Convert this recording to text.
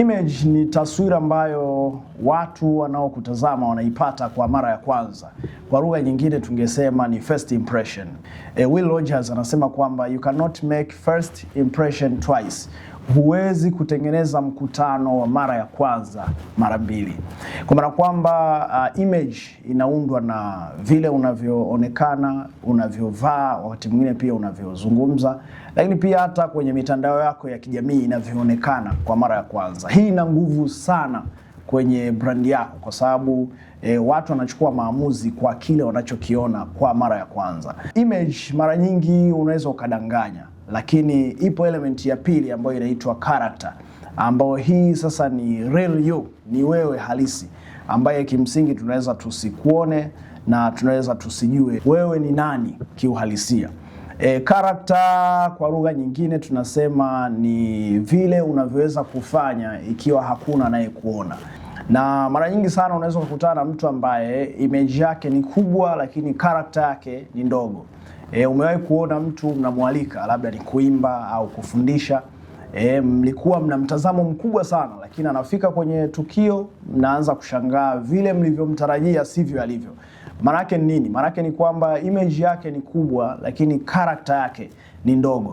Image ni taswira ambayo watu wanaokutazama wanaipata kwa mara ya kwanza. Kwa lugha nyingine tungesema ni first impression. Will Rogers anasema kwamba you cannot make first impression twice. Huwezi kutengeneza mkutano wa mara ya kwanza mara mbili. Kwa maana kwamba image inaundwa na vile unavyoonekana, unavyovaa, wakati mwingine pia unavyozungumza, lakini pia hata kwenye mitandao yako ya kijamii inavyoonekana kwa mara ya kwanza. Hii ina nguvu sana kwenye brand yako kwa sababu watu wanachukua maamuzi kwa kile wanachokiona kwa mara ya kwanza. Image mara nyingi unaweza ukadanganya, lakini ipo element ya pili ambayo inaitwa character, ambayo hii sasa ni real you, ni wewe halisi, ambaye kimsingi tunaweza tusikuone na tunaweza tusijue wewe ni nani kiuhalisia. Character kwa lugha nyingine tunasema ni vile unavyoweza kufanya ikiwa hakuna anayekuona. Na mara nyingi sana unaweza kukutana na mtu ambaye image yake ni kubwa lakini character yake ni ndogo. Umewahi kuona mtu mnamwalika labda ni kuimba au kufundisha, mlikuwa mna mtazamo mkubwa sana, lakini anafika kwenye tukio mnaanza kushangaa vile mlivyomtarajia sivyo alivyo. Maana yake ni nini? Maana yake ni kwamba image yake ni kubwa lakini character yake ni ndogo.